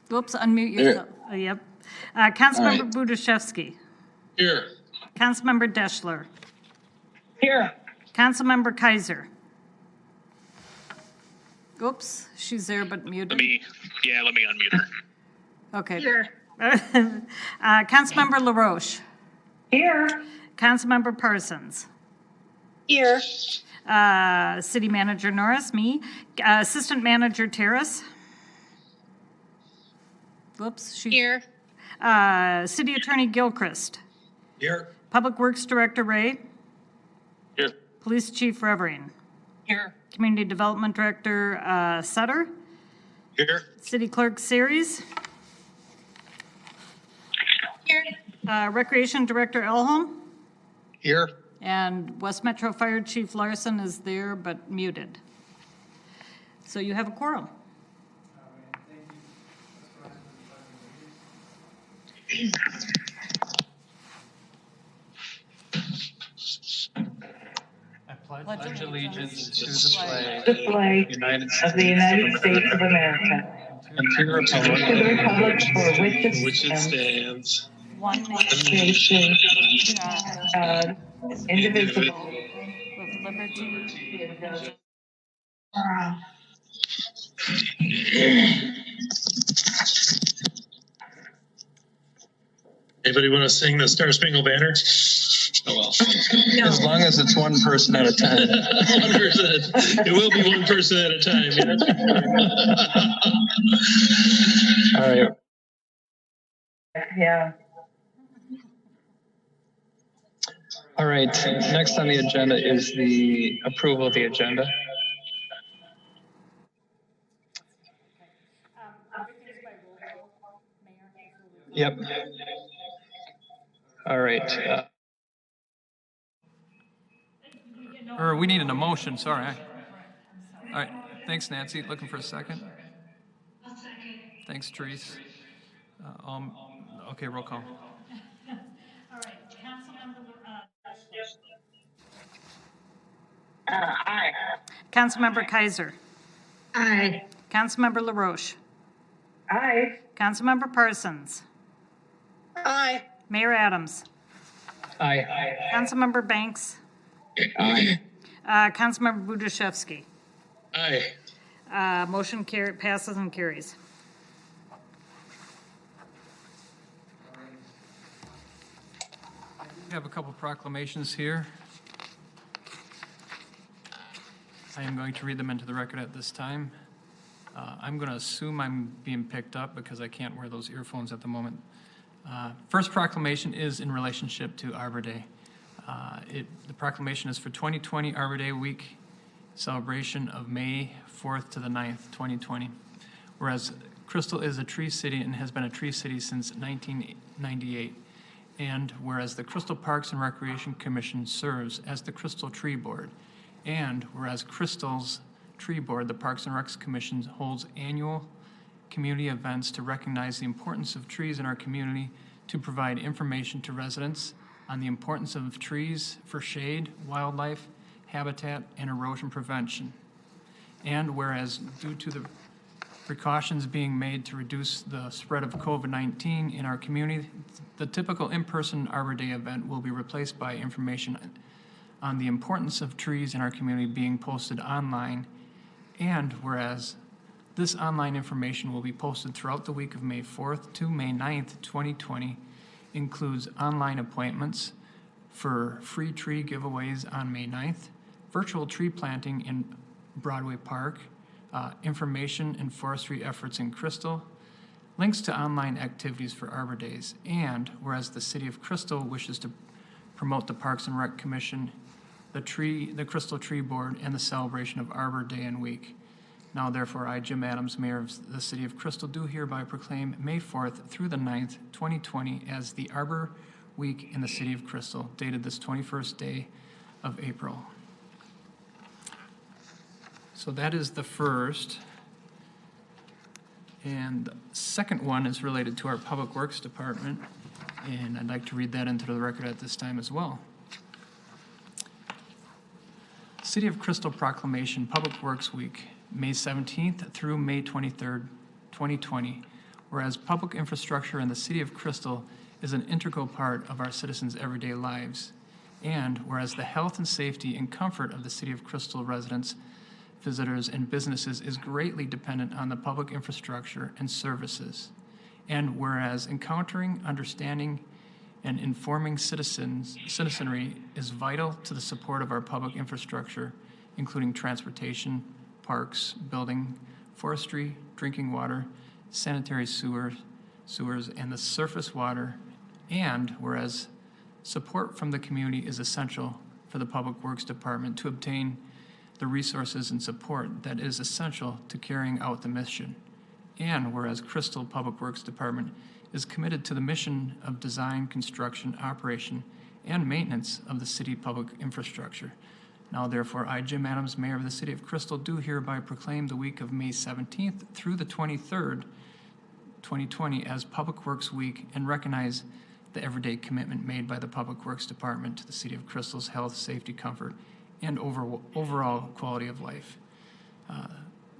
Whoops, unmute yourself. Yep. Councilmember Budashevsky. Here. Councilmember Deschler. Here. Councilmember Kaiser. Oops, she's there but muted. Let me unmute her. Okay. Here. Councilmember LaRoche. Here. Councilmember Parsons. Here. City Manager Norris, me. Assistant Manager Terrace. Whoops, she's Here. City Attorney Gilchrist. Here. Public Works Director Ray. Here. Police Chief Revering. Here. Community Development Director Sutter. Here. City Clerk Series. Here. Recreation Director Elholm. Here. And West Metro Fire Chief Larson is there but muted. So you have a quorum. I pledge allegiance to the flag The flag of the United States of America and to the republic for Which it stands. One nation, indivisible, with liberty and justice. Anybody want to sing the Star Spangled Banner? Oh, well. As long as it's one person at a time. 1%. It will be one person at a time. Yeah? All right. Yeah. All right. Next on the agenda is the approval of the agenda. Yep. All right. Or we need an emotion, sorry. All right, thanks, Nancy. Looking for a second. Thanks, Therese. Okay, roll call. All right, Councilmember Aye. Councilmember Kaiser. Aye. Councilmember LaRoche. Aye. Councilmember Parsons. Aye. Mayor Adams. Aye. Councilmember Banks. Aye. Councilmember Budashevsky. Aye. Motion passes and carries. We have a couple proclamations here. I am going to read them into the record at this time. I'm going to assume I'm being picked up because I can't wear those earphones at the moment. First proclamation is in relationship to Arbor Day. The proclamation is for 2020 Arbor Day week celebration of May 4th to the 9th, 2020. Whereas Crystal is a tree city and has been a tree city since 1998. And whereas the Crystal Parks and Recreation Commission serves as the Crystal Tree Board. And whereas Crystal's Tree Board, the Parks and Recs Commission, holds annual community events to recognize the importance of trees in our community, to provide information to residents on the importance of trees for shade, wildlife, habitat, and erosion prevention. And whereas due to the precautions being made to reduce the spread of COVID-19 in our community, the typical in-person Arbor Day event will be replaced by information on the importance of trees in our community being posted online. And whereas this online information will be posted throughout the week of May 4th to May 9th, 2020, includes online appointments for free tree giveaways on May 9th, virtual tree planting in Broadway Park, information and forestry efforts in Crystal, links to online activities for Arbor Days, and whereas the City of Crystal wishes to promote the Parks and Rec Commission, the Crystal Tree Board, and the celebration of Arbor Day and Week. Now, therefore, I, Jim Adams, Mayor of the City of Crystal, do hereby proclaim May 4th through the 9th, 2020 as the Arbor Week in the City of Crystal, dated this 21st day of April. So that is the first. And the second one is related to our Public Works Department, and I'd like to read that into the record at this time as well. City of Crystal Proclamation Public Works Week, May 17th through May 23rd, 2020. whereas public infrastructure in the city of Crystal is an integral part of our citizens' everyday lives, and whereas the health and safety and comfort of the city of Crystal residents, visitors, and businesses is greatly dependent on the public infrastructure and services, and whereas encountering, understanding, and informing citizenry is vital to the support of our public infrastructure, including transportation, parks, building, forestry, drinking water, sanitary sewers, and the surface water, and whereas support from the community is essential for the Public Works Department to obtain the resources and support that is essential to carrying out the mission, and whereas Crystal Public Works Department is committed to the mission of design, construction, operation, and maintenance of the city public infrastructure. Now therefore, I, Jim Adams, Mayor of the City of Crystal, do hereby proclaim the week of May 17th through the 23rd, 2020 as Public Works Week and recognize the everyday commitment made by the Public Works Department to the City of Crystal's health, safety, comfort, and overall quality of life.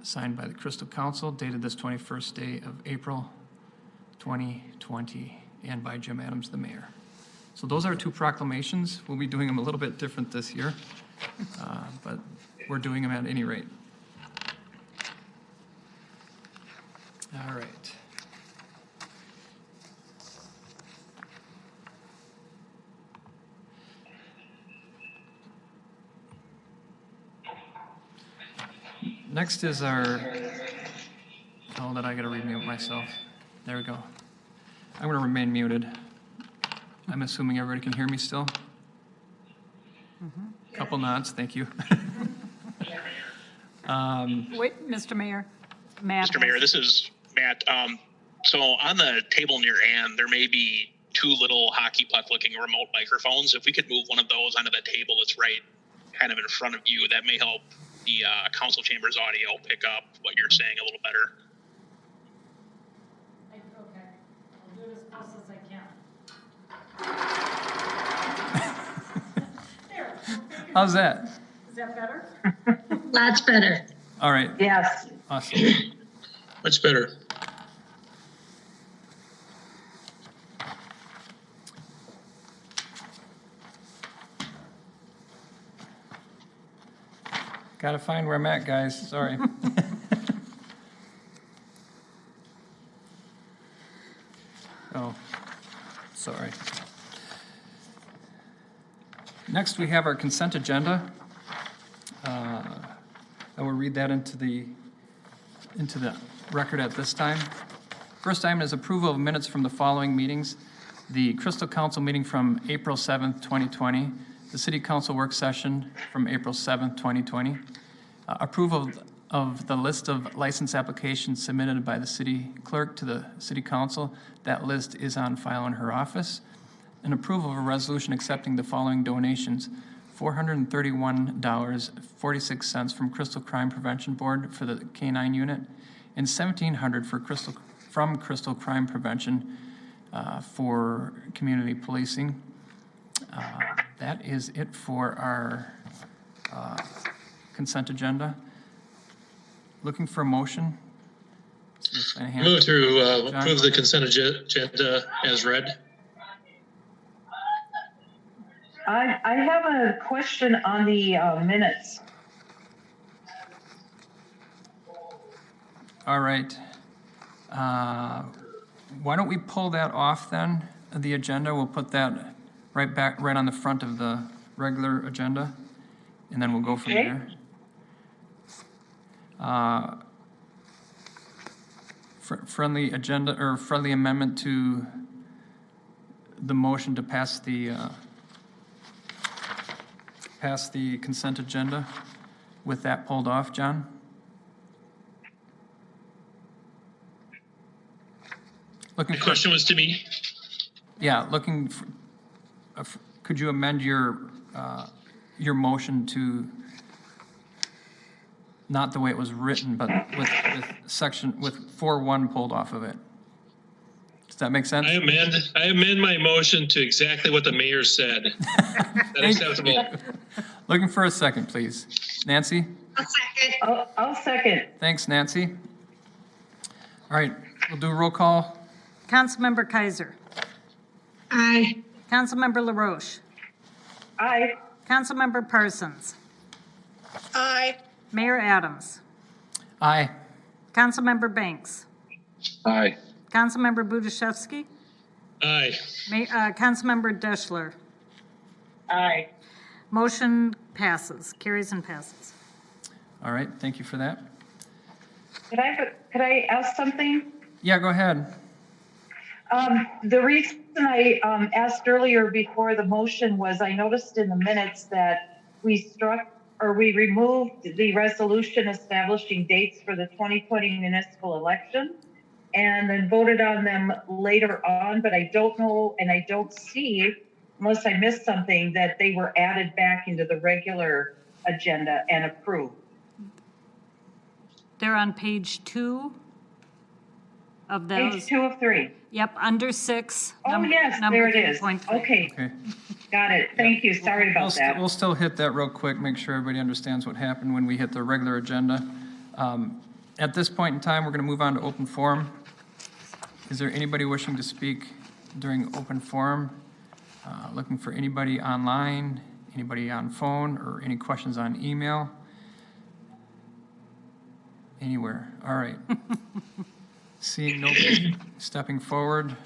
Signed by the Crystal Council, dated this 21st day of April 2020, and by Jim Adams, the Mayor. So those are two proclamations. We'll be doing them a little bit different this year, but we're doing them at any rate. All right. Next is our, oh, that I gotta remute myself. There we go. I'm gonna remain muted. I'm assuming everybody can hear me still? Couple nods, thank you. Wait, Mr. Mayor. Matt. Mr. Mayor, this is Matt. So on the table near Ann, there may be two little hockey puck looking remote microphones. If we could move one of those onto the table that's right kind of in front of you, that may help the council chamber's audio pick up what you're saying a little better. Okay, I'll do it as close as I can. There. How's that? Is that better? Lots better. All right, Yes. awesome. Much better. Gotta find where I'm at, guys, sorry. Oh, sorry. Next, we have our consent agenda. I will read that into the record at this time. First item is approval of minutes from the following meetings. The Crystal Council meeting from April 7th, 2020. The City Council work session from April 7th, 2020. Approval of the list of license applications submitted by the city clerk to the City Council. That list is on file in her office. An approval of a resolution accepting the following donations: $431.46 from Crystal Crime Prevention Board for the K-9 unit, and $1,700 from Crystal Crime Prevention for community policing. That is it for our consent agenda. Looking for a motion. Move to approve the consent agenda as read. I have a question on the minutes. All right. Why don't we pull that off then, the agenda? We'll put that right on the front of the regular agenda, and then we'll go from Okay. there. Friendly agenda, or friendly amendment to the motion to pass the consent agenda with that pulled off, John? Looking The for, question was to me. yeah, looking for, could you amend your motion to, not the way it was written, but with 4.1 pulled off of it? Does that make sense? I amend my motion to exactly what the mayor said. Is that acceptable? Looking for a second, please. Nancy? I'll second. I'll second. Thanks, Nancy. All right, We'll do roll call. Councilmember Kaiser. Aye. Councilmember LaRoche. Aye. Councilmember Parsons. Aye. Mayor Adams. Aye. Councilmember Banks. Aye. Councilmember Budaszewski. Aye. Councilmember Deschler. Aye. Motion passes, carries and passes. All right, thank you for that. Could I ask something? Yeah, go ahead. The reason I asked earlier before the motion was I noticed in the minutes that we removed the resolution establishing dates for the 2020 municipal election and then voted on them later on, but I don't know and I don't see, unless I missed something, that they were added back into the regular agenda and approved. They're on page 2 of those. Page 2 of 3. Yep, under 6. Oh, yes, there it is. 3.3. Okay, Okay. got it. Thank you. Sorry about that. We'll still hit that real quick, make sure everybody understands what happened when we hit the regular agenda. At this point in time, we're going to move on to open forum. Is there anybody wishing to speak during open forum? Looking for anybody online, anybody on phone, or any questions on email? Anywhere. All right. Seeing nobody stepping forward,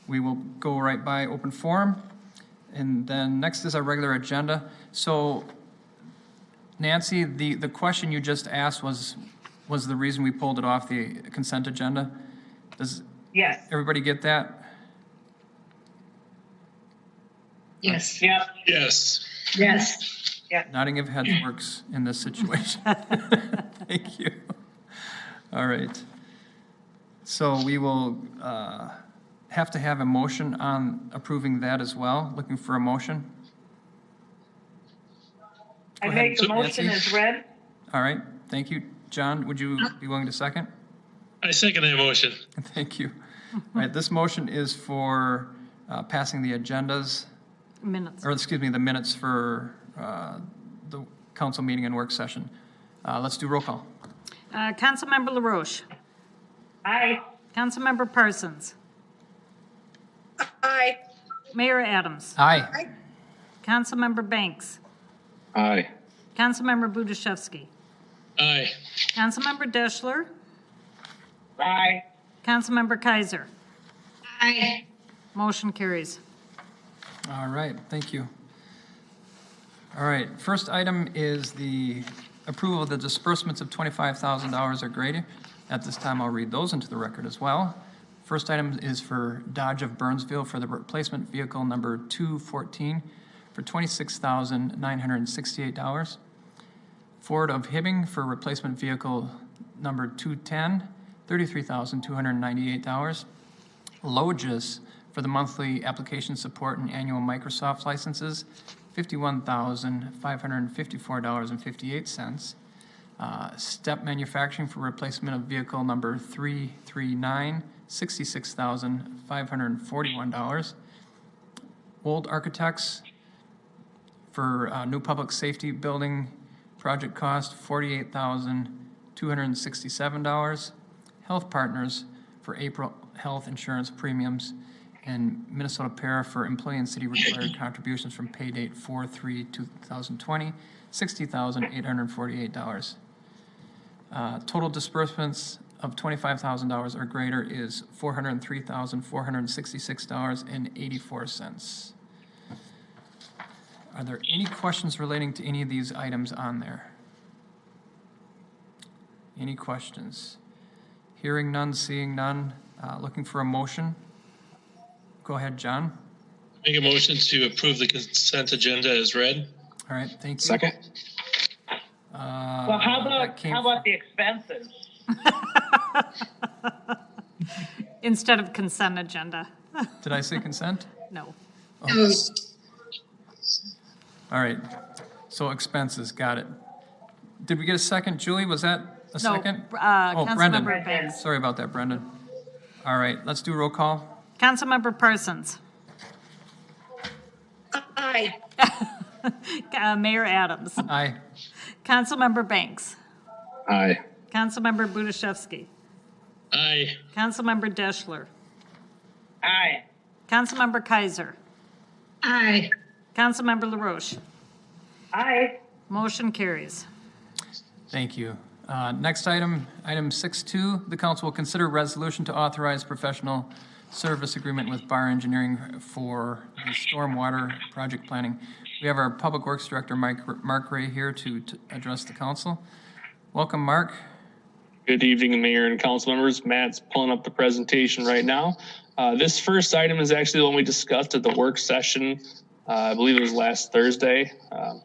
we will go right by open forum. And then next is our regular agenda. So Nancy, the question you just asked was the reason we pulled it off the consent agenda. Does Yes. everybody get that? Yes. Yep. Yes. Yes. Nodding of heads works in this situation. Thank you. All right. So we will have to have a motion on approving that as well. Looking for a motion. I Go ahead, make the motion Nancy. as read. All right. Thank you. John, would you be willing to second? I second that motion. Thank you. All right. This motion is for passing the agendas, Minutes. or excuse me, the minutes for the council meeting and work session. Let's do roll call. Councilmember LaRoche. Aye. Councilmember Parsons. Aye. Mayor Adams. Aye. Councilmember Banks. Aye. Councilmember Budaszewski. Aye. Councilmember Deschler. Aye. Councilmember Kaiser. Aye. Motion carries. All right, thank you. All right, first item is the approval of the disbursements of $25,000 or greater. At this time, I'll read those into the record as well. First item is for Dodge of Burnsville for the replacement vehicle number 214 for $26,968. Ford of Hibbing for replacement vehicle number 210, $33,298. Logis for the monthly application support and annual Microsoft licenses, $51,554.58. Step Manufacturing for replacement of vehicle number 339, $66,541. Old Architects for new public safety building project cost, $48,267. Health Partners for April health insurance premiums, and Minnesota Para for employee and city required contributions from pay date 4/3/2020, $60,848. Total disbursements of $25,000 or greater is $403,466.84. Are there any questions relating to any of these items on there? Any questions? Hearing none, seeing none, looking for a motion. Go ahead, John. Make a motion to approve the consent agenda as read. All right, thank you. Second. Well, how about the expenses? Instead of consent agenda. Did I say consent? No. Oh. All right, so expenses, got it. Did we get a second? Julie, was that a second? Oh, Brendan. Councilmember Banks. Sorry about that, Brendan. All right, let's do roll call. Councilmember Parsons. Aye. Mayor Adams. Aye. Councilmember Banks. Aye. Councilmember Budaszewski. Aye. Councilmember Deschler. Aye. Councilmember Kaiser. Aye. Councilmember LaRoche. Aye. Motion carries. Thank you. Next item, item 6.2, the council will consider resolution to authorize professional service agreement with Bar Engineering for the stormwater project planning. We have our Public Works Director, Mark Ray, here to address the council. Welcome, Mark. Good evening, Mayor and council members. Matt's pulling up the presentation right now. This first item is actually the one we discussed at the work session. I believe it was last Thursday. I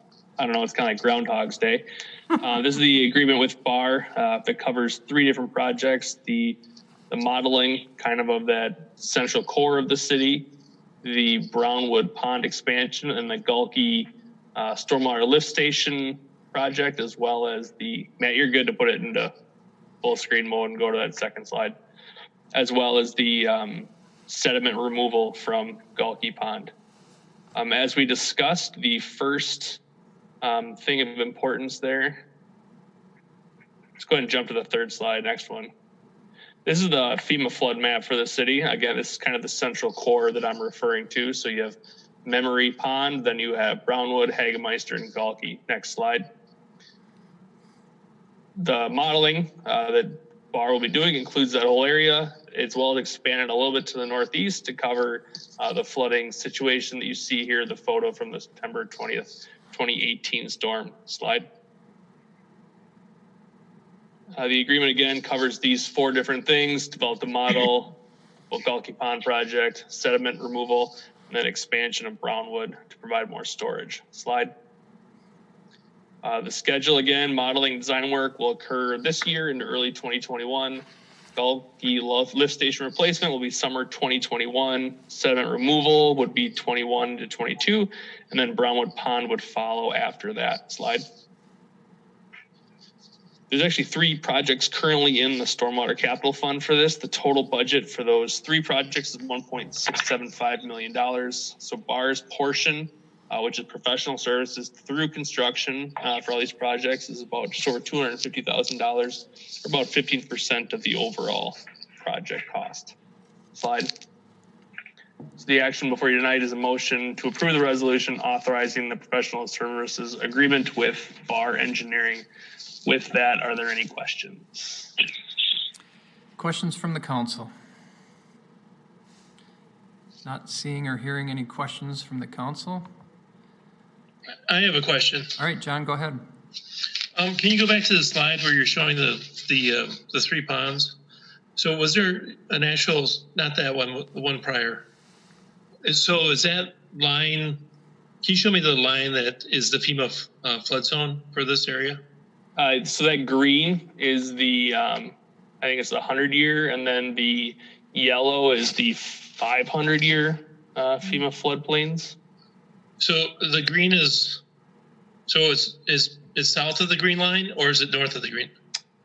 don't know, it's kind of like Groundhog's Day. This is the agreement with Bar that covers 3 different projects. The modeling kind of that central core of the city, the Brownwood Pond expansion, and the Gulkey stormwater lift station project, as well as the, Matt, you're good to put it into full screen mode and go to that second slide, as well as the sediment removal from Gulkey Pond. As we discussed, the first thing of importance there, let's go ahead and jump to the third slide, next one. This is the FEMA flood map for the city. Again, this is kind of the central core that I'm referring to. So you have Memory Pond, then you have Brownwood, Hagemeister, and Gulkey. Next slide. The modeling that Bar will be doing includes that whole area, as well as expanded a little bit to the northeast to cover the flooding situation that you see here, the photo from the September 20th, 2018 storm. Slide. The agreement again covers these 4 different things: develop the model, Gulkey Pond project, sediment removal, and then expansion of Brownwood to provide more storage. Slide. The schedule again, modeling design work will occur this year into early 2021. Gulkey lift station replacement will be summer 2021. Sediment removal would be 21 to 22, and then Brownwood Pond would follow after that. Slide. There's actually 3 projects currently in the Stormwater Capital Fund for this. The total budget for those 3 projects is $1.675 million. So Bar's portion, which is professional services through construction for all these projects, is about just over $250,000, or about 15% of the overall project cost. Slide. So the action before you tonight is a motion to approve the resolution authorizing the professional services agreement with Bar Engineering. With that, are there any questions? Questions from the council? Not seeing or hearing any questions from the council. I have a question. All right, John, go ahead. Can you go back to the slide where you're showing the 3 ponds? So was there an actual, not that one, the one prior? So is that line, can you show me the line that is the FEMA flood zone for this area? So that green is the, I think it's the 100-year, and then the yellow is the 500-year FEMA floodplains. So the green is, so is south of the green line, or is it north of the green?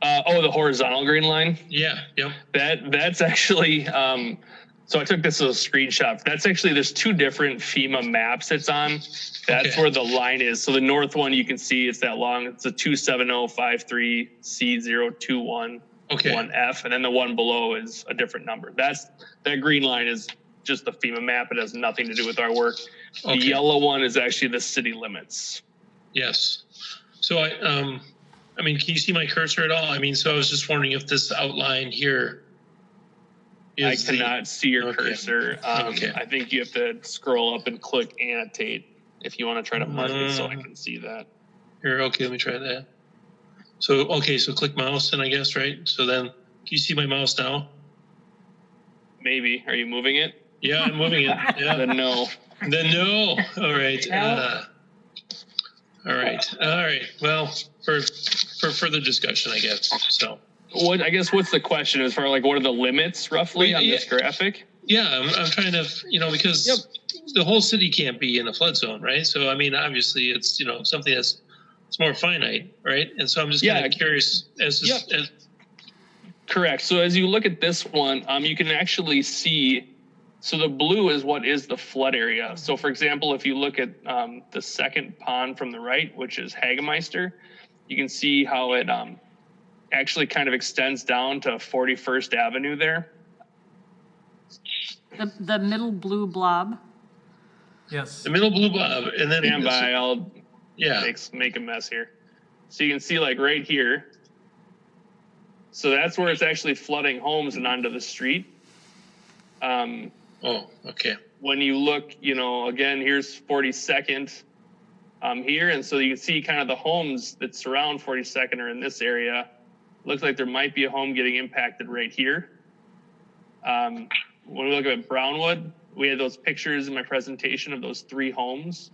The horizontal green line. Yeah, yep. That's actually, so I took this as a screenshot. That's actually, there's 2 different FEMA maps it's on. That's Okay. where the line is. So the north one, you can see it's that long. It's a 27053C021 Okay. 1F, and then the one below is a different number. That green line is just the FEMA map. It has nothing to do with our work. The Okay. yellow one is actually the city limits. Yes. So I mean, can you see my cursor at all? I mean, so I was just wondering if this outline here is I cannot see your okay. cursor. Okay. I think you have to scroll up and click annotate if you want to try to mark it so I can see that. Here, okay, let me try that. So, okay, so click mouse then I guess, right? So then, can you see my mouse now? Maybe. Are you moving it? Yeah, I'm moving it. Yeah. Then no. Then no. All right. No. All right. Well, for further discussion, I guess. So. What's the question as far like what are the limits roughly on this graphic? Yeah, I'm trying to, because the whole city can't be in a flood zone, right? So, I mean, obviously it's, something it's more finite, right? And so I'm just kind of curious as Correct. So as you look at this one, you can actually see, so the blue is what is the flood area. So for example, if you look at the second pond from the right, which is Hagemeister, you can see how it actually kind of extends down to 41st Avenue there. The middle blue blob. Yes. The middle blue blob, and then Stand by, I'll yeah. make a mess here. So you can see like right here. So that's where it's actually flooding homes and onto the street. Oh, okay. When you look, you know, again, here's 42nd here. And so you can see kind of the homes that surround 42nd are in this area. Looks like there might be a home getting impacted right here. When we look at Brownwood, we had those pictures in my presentation of those 3 homes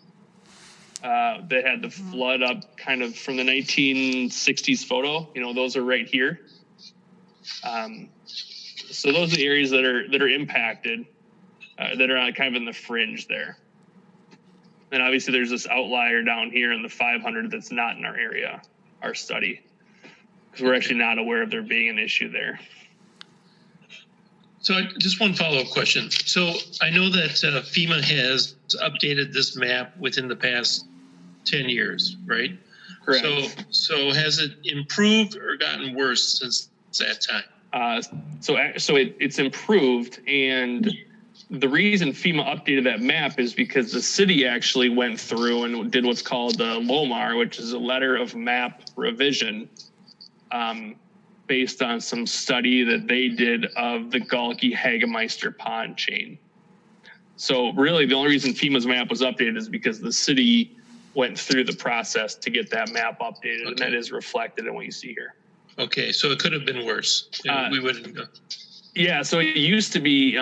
that had the flood up kind of from the 1960s photo. You know, those are right here. So those are the areas that are impacted, that are kind of in the fringe there. And obviously there's this outlier down here in the 500 that's not in our area, our study, because we're actually not aware of there being an issue there. So just one follow-up question. So I know that FEMA has updated this map within the past 10 years, right? Correct. So has it improved or gotten worse since that time? So it's improved, and the reason FEMA updated that map is because the city actually went through and did what's called the LOMAR, which is a letter of map revision, based on some study that they did of the Galkey-Hagemeister pond chain. So really the only reason FEMA's map was updated is because the city went through the process to get that map updated, and that is reflected in what you see here. Okay, so it could have been worse. We wouldn't know. Yeah, so it used to be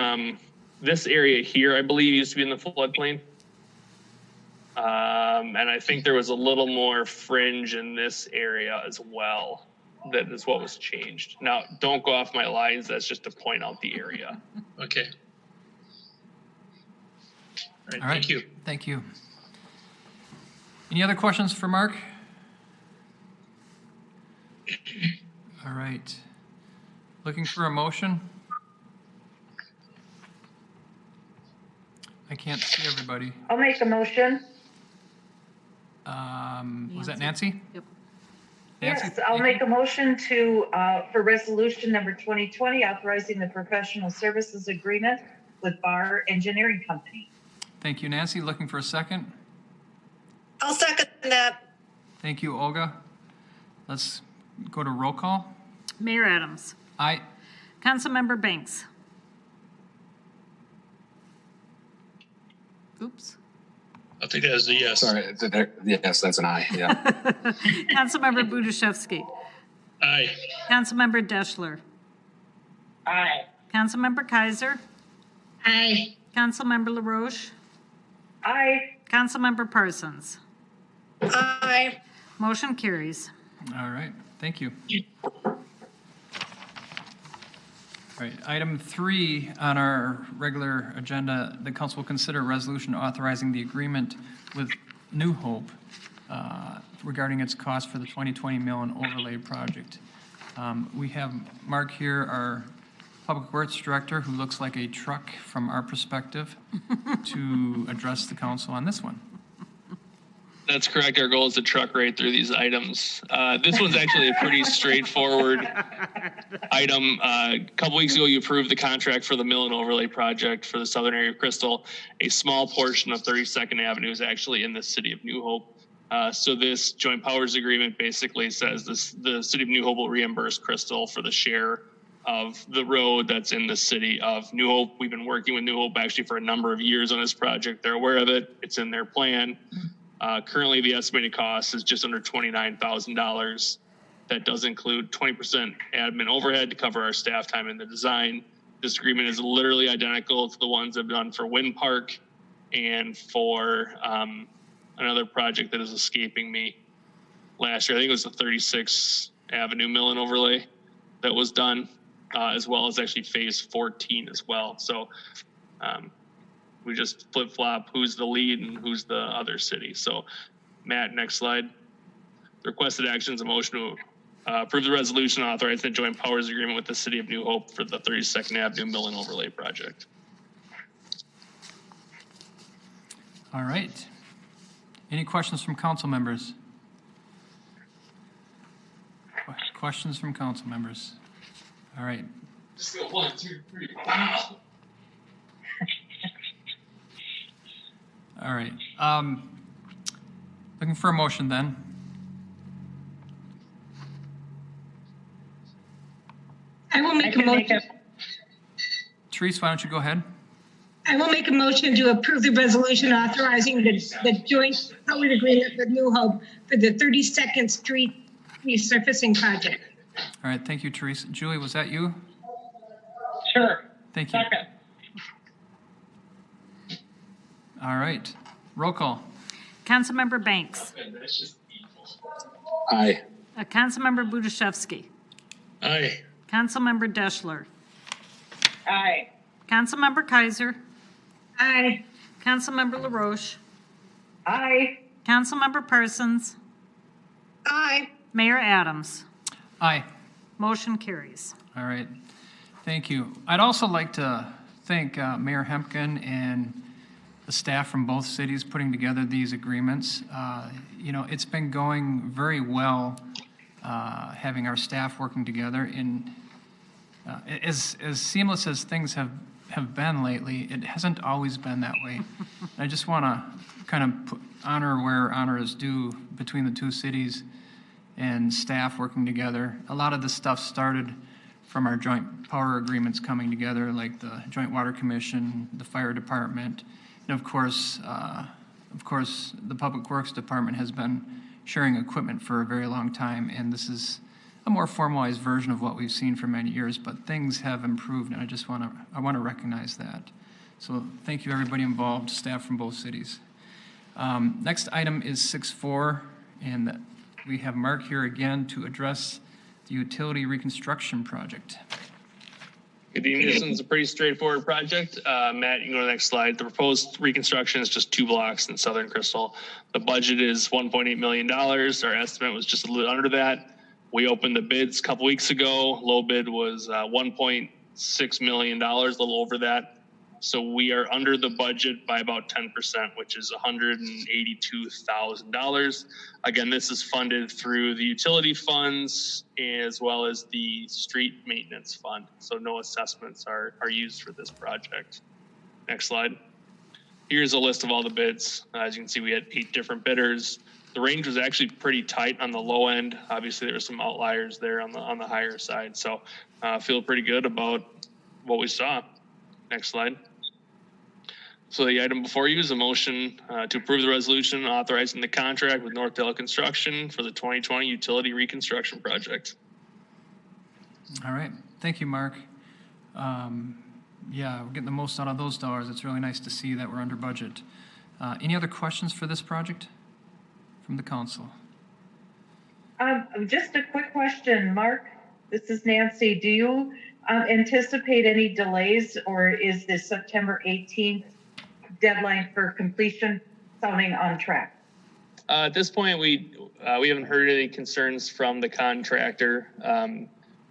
this area here, I believe, used to be in the floodplain. And I think there was a little more fringe in this area as well. That is what was changed. Now, don't go off my lines. That's just to point out the area. Okay. All right, All right. thank you. Thank you. Any other questions for Mark? All right. Looking for a motion? I can't see everybody. I'll make a motion. Was that Nancy? Yep. Nancy, Yes, I'll thank make you. a motion for resolution number 2020, authorizing the professional services agreement with Arbor Engineering Company. Thank you, Nancy. Looking for a second? I'll second that. Thank you, Olga. Let's go to roll call. Mayor Adams. Aye. Councilmember Banks. Oops. I'll take that as a yes. Sorry, yes, that's an aye, yeah. Councilmember Budashevsky. Aye. Councilmember Deschler. Aye. Councilmember Kaiser. Aye. Councilmember LaRoche. Aye. Councilmember Parsons. Aye. Motion carries. All right. Thank you. All right. Item 3 on our regular agenda, the council will consider a resolution authorizing the agreement with New Hope regarding its cost for the 2020 mill and overlay project. We have Mark here, our Public Works Director, who looks like a truck from our perspective, to address the council on this one. That's correct. Our goal is to truck right through these items. This one's actually a pretty straightforward item. A couple weeks ago, you approved the contract for the mill and overlay project for the southern area of Crystal. A small portion of 32nd Avenue is actually in the city of New Hope. So this joint powers agreement basically says the city of New Hope will reimburse Crystal for the share of the road that's in the city of New Hope. We've been working with New Hope actually for a number of years on this project. They're aware of it. It's in their plan. Currently, the estimated cost is just under $29,000. That does include 20% admin overhead to cover our staff time in the design. This agreement is literally identical to the ones I've done for Wind Park and for another project that is escaping me last year. I think it was the 36th Avenue mill and overlay that was done, as well as actually phase 14 as well. So we just flip-flop who's the lead and who's the other city. So Matt, next slide. The requested action is a motion to approve the resolution authorizing the joint powers agreement with the city of New Hope for the 32nd Avenue mill and overlay project. All right. Any questions from council members? questions from council members? All right. Just go 1, 2, 3. All right. Looking for a motion then. I will make a motion. Therese, why don't you go ahead? I will make a motion to approve the resolution authorizing the joint powers agreement with New Hope for the 32nd Street resurfacing project. All right, thank you, Therese. Julie, was that you? Sure. Thank you. All right, roll call. Councilmember Banks. Aye. Councilmember Budaszewski. Aye. Councilmember Deschler. Aye. Councilmember Kaiser. Aye. Councilmember LaRoche. Aye. Councilmember Parsons. Aye. Mayor Adams. Aye. Motion carries. All right, thank you. I'd also like to thank Mayor Hempkin and the staff from both cities putting together these agreements. You know, it's been going very well having our staff working together. And as seamless as things have been lately, it hasn't always been that way. I just want to kind of honor where honor is due between the two cities and staff working together. A lot of this stuff started from our joint power agreements coming together, like the Joint Water Commission, the Fire Department, and of course, the Public Works Department has been sharing equipment for a very long time, and this is a more formalized version of what we've seen for many years, but things have improved, and I want to recognize that. So thank you, everybody involved, staff from both cities. Next item is 6.4, and we have Mark here again to address the utility reconstruction project. Good evening. This one's a pretty straightforward project. Matt, you can go to the next slide. The proposed reconstruction is just 2 blocks in Southern Crystal. The budget is $1.8 million. Our estimate was just a little under that. We opened the bids a couple weeks ago. Low bid was $1.6 million, a little over that. So we are under the budget by about 10%, which is $182,000. Again, this is funded through the utility funds as well as the street maintenance fund. So no assessments are used for this project. Next slide. Here's a list of all the bids. As you can see, we had 8 different bidders. The range was actually pretty tight on the low end. Obviously, there were some outliers there on the higher side. So feel pretty good about what we saw. Next slide. So the item before you is a motion to approve the resolution authorizing the contract with North Dale Construction for the 2020 utility reconstruction project. All right, thank you, Mark. Yeah, we're getting the most out of those dollars. It's really nice to see that we're under budget. Any other questions for this project from the council? Just a quick question, Mark. This is Nancy. Do you anticipate any delays, or is the September 18th deadline for completion sounding on track? At this point, we haven't heard any concerns from the contractor.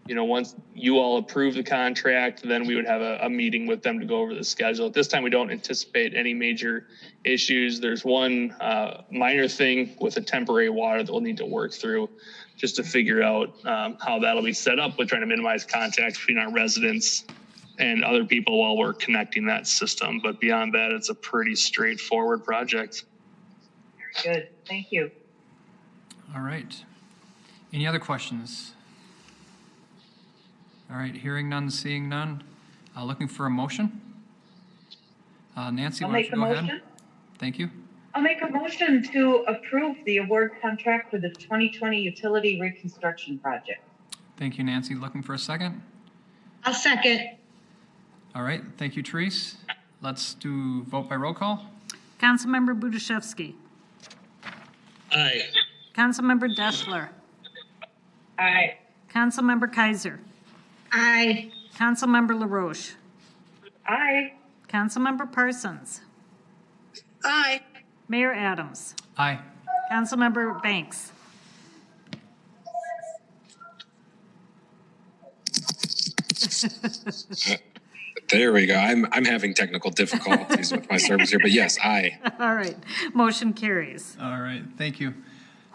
You know, once you all approve the contract, then we would have a meeting with them to go over the schedule. At this time, we don't anticipate any major issues. There's one minor thing with the temporary water that we'll need to work through just to figure out how that'll be set up. We're trying to minimize contact between our residents and other people while we're connecting that system. But beyond that, it's a pretty straightforward project. Very good. Thank you. All right. Any other questions? All right, hearing none, seeing none. Looking for a motion? Nancy, why don't you go ahead? Thank you. I'll make a motion to approve the award contract for the 2020 utility reconstruction project. Thank you, Nancy. Looking for a second? I'll second. All right, thank you, Therese. Let's do vote by roll call. Councilmember Budaszewski. Aye. Councilmember Deschler. Aye. Councilmember Kaiser. Aye. Councilmember LaRoche. Aye. Councilmember Parsons. Aye. Mayor Adams. Aye. Councilmember Banks. There we go. I'm having technical difficulties with my service here, but yes, aye. All right, motion carries. All right, thank you.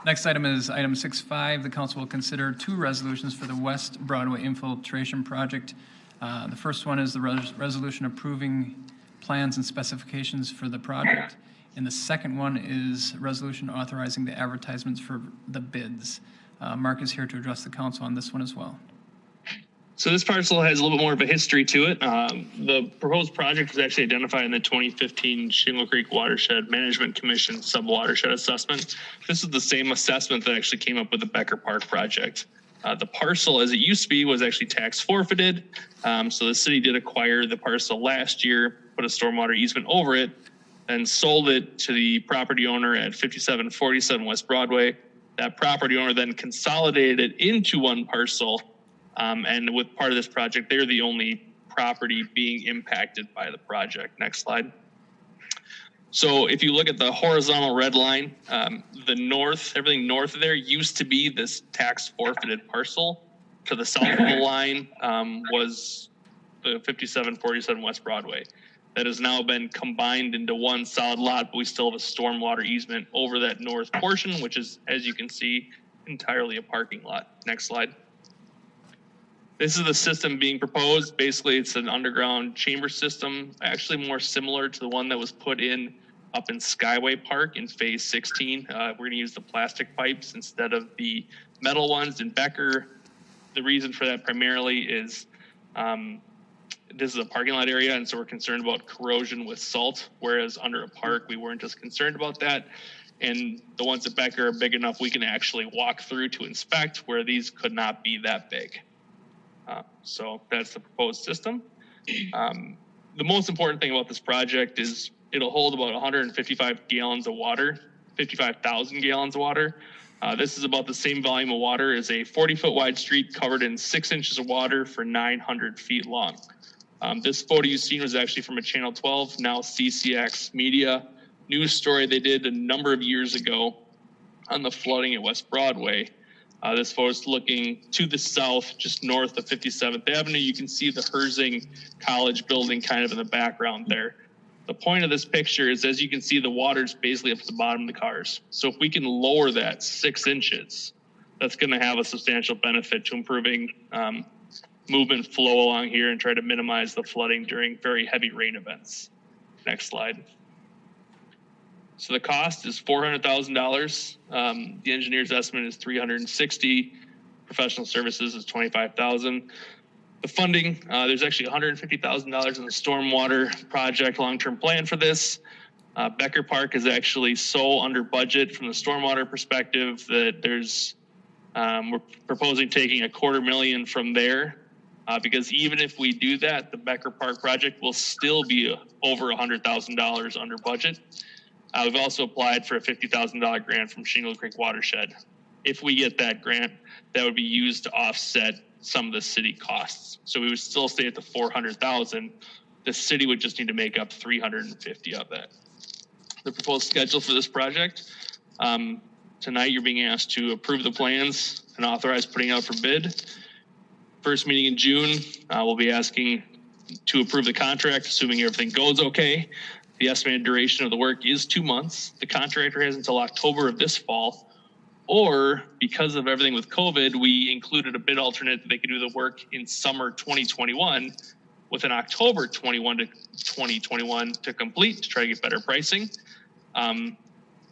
Next item is item 6.5. The council will consider 2 resolutions for the West Broadway infiltration project. The first one is the resolution approving plans and specifications for the project. And the second one is a resolution authorizing the advertisements for the bids. Mark is here to address the council on this one as well. So this parcel has a little bit more of a history to it. The proposed project was actually identified in the 2015 Shingle Creek Watershed Management Commission sub-watershed assessment. This is the same assessment that actually came up with the Becker Park project. The parcel, as it used to be, was actually tax forfeited. So the city did acquire the parcel last year, put a stormwater easement over it, and sold it to the property owner at 5747 West Broadway. That property owner then consolidated it into one parcel. And with part of this project, they're the only property being impacted by the project. Next slide. So if you look at the horizontal red line, the north, everything north of there used to be this tax forfeited parcel. To the south of the line was the 5747 West Broadway. That has now been combined into one solid lot, but we still have a stormwater easement over that north portion, which is, as you can see, entirely a parking lot. Next slide. This is the system being proposed. Basically, it's an underground chamber system, actually more similar to the one that was put in up in Skyway Park in phase 16. We're going to use the plastic pipes instead of the metal ones in Becker. The reason for that primarily is this is a parking lot area, and so we're concerned about corrosion with salt, whereas under a park, we weren't just concerned about that. And the ones at Becker are big enough we can actually walk through to inspect, where these could not be that big. So that's the proposed system. The most important thing about this project is it'll hold about 155 gallons of water, 55,000 gallons of water. This is about the same volume of water as a 40-foot wide street covered in 6 inches of water for 900 feet long. This photo you've seen was actually from a Channel 12, now CCX Media news story they did a number of years ago on the flooding at West Broadway. This photo is looking to the south, just north of 57th Avenue. You can see the Herzing College building kind of in the background there. The point of this picture is, as you can see, the water's basically up to the bottom of the cars. So if we can lower that 6 inches, that's going to have a substantial benefit to improving movement flow along here and try to minimize the flooding during very heavy rain events. Next slide. So the cost is $400,000. The engineer's estimate is $360,000. Professional services is $25,000. The funding, there's actually $150,000 in the stormwater project long-term plan for this. Becker Park is actually so under budget from the stormwater perspective that there's we're proposing taking $250,000 from there. Because even if we do that, the Becker Park project will still be over $100,000 under budget. We've also applied for a $50,000 grant from Shingle Creek Watershed. If we get that grant, that would be used to offset some of the city costs. So we would still stay at the $400,000. The city would just need to make up $350,000 of that. The proposed schedule for this project, tonight you're being asked to approve the plans and authorize putting out for bid. First meeting in June, we'll be asking to approve the contract, assuming everything goes okay. The estimated duration of the work is 2 months. The contractor has until October of this fall, or because of everything with COVID, we included a bid alternate that they could do the work in summer 2021 with an October 21 to 2021 to complete to try to get better pricing.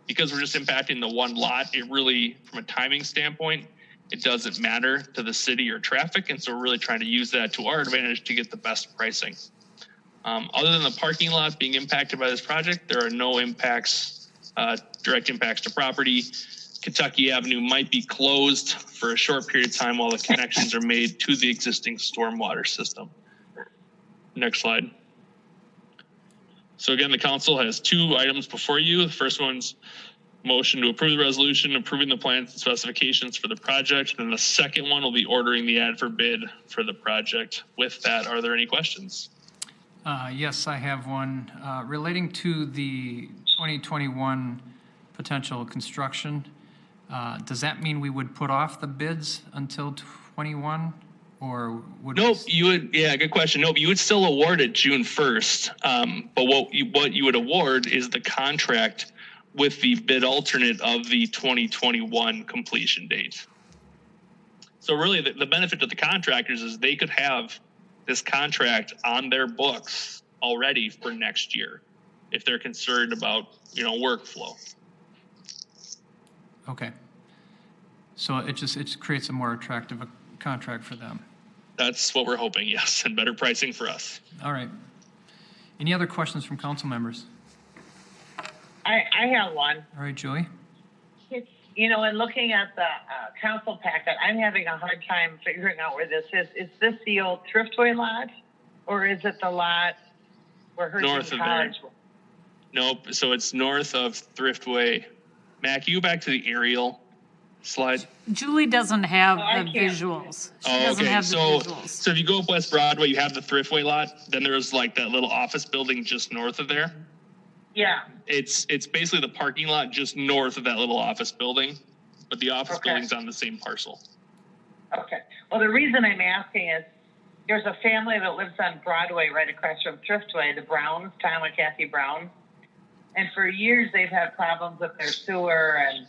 Because we're just impacting the one lot, it really, from a timing standpoint, it doesn't matter to the city or traffic. And so we're really trying to use that to our advantage to get the best pricing. Other than the parking lot being impacted by this project, there are no impacts, direct impacts to property. Kentucky Avenue might be closed for a short period of time while the connections are made to the existing stormwater system. Next slide. So again, the council has 2 items before you. The first one's motion to approve the resolution, approving the plans and specifications for the project. And the second one will be ordering the ad for bid for the project. With that, are there any questions? Yes, I have one relating to the 2021 potential construction. Does that mean we would put off the bids until 21, or would? Nope, you would. Yeah, good question. Nope, you would still award it June 1st. But what you would award is the contract with the bid alternate of the 2021 completion date. So really the benefit to the contractors is they could have this contract on their books already for next year if they're concerned about, workflow. Okay. So it creates a more attractive contract for them. That's what we're hoping, yes, and better pricing for us. All right. Any other questions from council members? I have one. All right, Julie. It's, in looking at the council packet, I'm having a hard time figuring out where this is. Is this the old Thriftway lot, or is it the lot where Hershey North of College? there. Nope. So it's north of Thriftway. Mac, you go back to the aerial slide. Julie doesn't have I the can't. visuals. She Oh, doesn't okay. have the So visuals. if you go up West Broadway, you have the Thriftway lot. Then there's like that little office building just north of there. Yeah. It's basically the parking lot just north of that little office building, but the office Okay. building's on the same parcel. Okay. Well, the reason I'm asking is there's a family that lives on Broadway right across from Thriftway, the Browns, Tom and Kathy Brown. And for years, they've had problems with their sewer and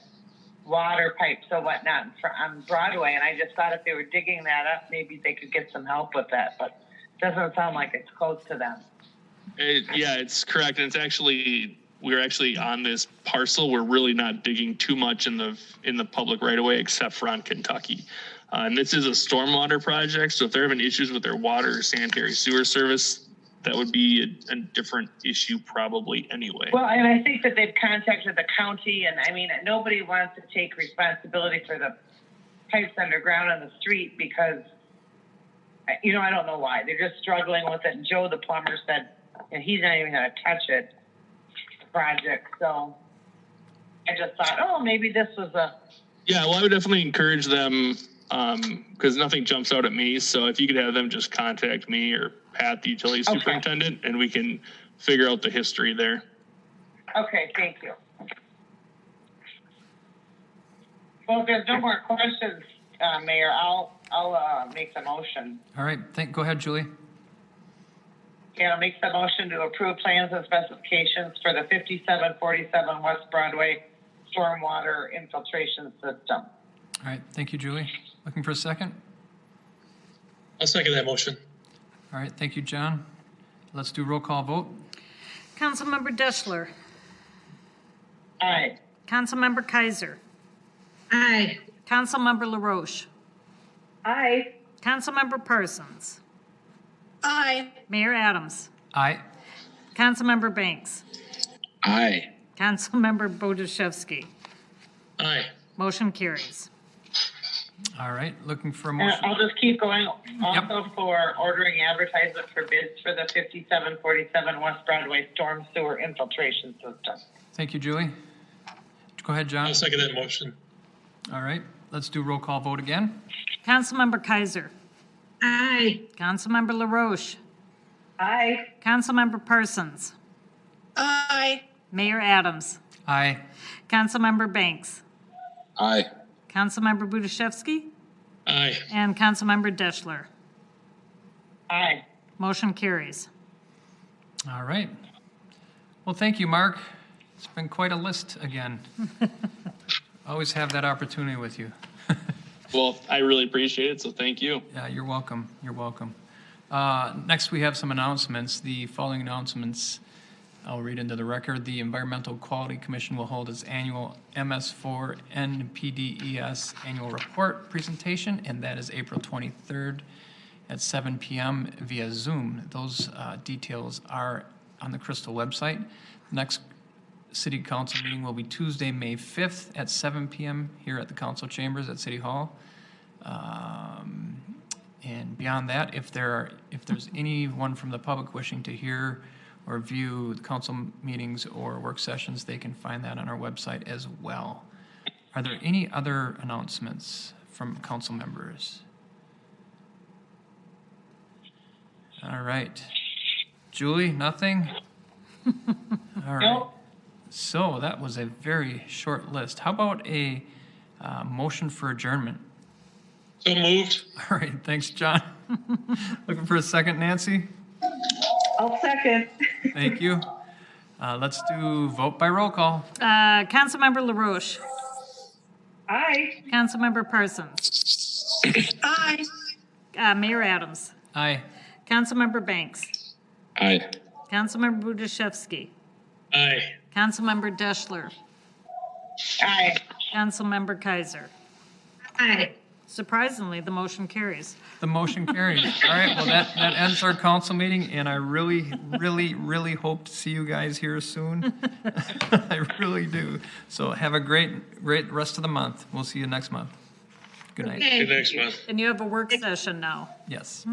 water pipes and whatnot on Broadway. And I just thought if they were digging that up, maybe they could get some help with that. But it doesn't sound like it's close to them. Yeah, it's correct. And we're actually on this parcel. We're really not digging too much in the public right of way except for on Kentucky. And this is a stormwater project. So if they're having issues with their water or sanitary sewer service, that would be a different issue probably anyway. Well, and I think that they've contacted the county, and I mean, nobody wants to take responsibility for the pipes underground on the street because, I don't know why. They're just struggling with it. And Joe, the plumber, said and he's not even going to touch it, the project. So I just thought, maybe this was Yeah, well, I would definitely encourage them because nothing jumps out at me. So if you could have them just contact me or Pat, the utility superintendent, and we can figure out the history there. Okay, thank you. Well, if there's no more questions, Mayor, I'll make the motion. All right. Go ahead, Julie. Yeah, I'll make the motion to approve plans and specifications for the 5747 West Broadway stormwater infiltration system. All right. Thank you, Julie. Looking for a second? I'll second that motion. All right. Thank you, John. Let's do roll call vote. Councilmember Deschler. Aye. Councilmember Kaiser. Aye. Councilmember LaRoche. Aye. Councilmember Parsons. Aye. Mayor Adams. Aye. Councilmember Banks. Aye. Councilmember Boduszewski. Aye. Motion carries. All right. Looking for a And motion. I'll just keep going. Also for ordering advertisement for bids for the 5747 West Broadway storm sewer infiltration system. Thank you, Julie. Go ahead, John. I'll second that motion. All right. Let's do roll call vote again. Councilmember Kaiser. Aye. Councilmember LaRoche. Aye. Councilmember Parsons. Aye. Mayor Adams. Aye. Councilmember Banks. Aye. Councilmember Boduszewski. Aye. And Councilmember Deschler. Aye. Motion carries. All right. Well, thank you, Mark. It's been quite a list again. Always have that opportunity with you. Well, I really appreciate it, so thank you. Yeah, you're welcome. You're welcome. Next, we have some announcements. The following announcements I'll read into the record. The Environmental Quality Commission will hold its annual MS4 NPDES annual report presentation, and that is April 23rd at 7 p.m. via Zoom. Those details are on the Crystal website. The next City Council meeting will be Tuesday, May 5th at 7 p.m. here at the Council Chambers at City Hall. And beyond that, if there's anyone from the public wishing to hear or view the council meetings or work sessions, they can find that on our website as well. Are there any other announcements from council members? All right. Julie, nothing? All right. Nope. So that was a very short list. How about a motion for adjournment? So moved. All right, thanks, John. Looking for a second, Nancy? I'll second. Thank you. Let's do vote by roll call. Councilmember LaRoche, Aye. Councilmember Parsons, Aye. Mayor Adams, Aye. Councilmember Banks, Aye. Councilmember Budaszewski, Aye. Councilmember Deschler, Aye. Councilmember Kaiser. Aye. Surprisingly, the motion carries. The motion carries. All right, well, that ends our council meeting, and I really, really, really hope to see you guys here soon. I really do. So have a great rest of the month. We'll see you next month. Good night. Okay. Good next month. And you have a work session now. Yes.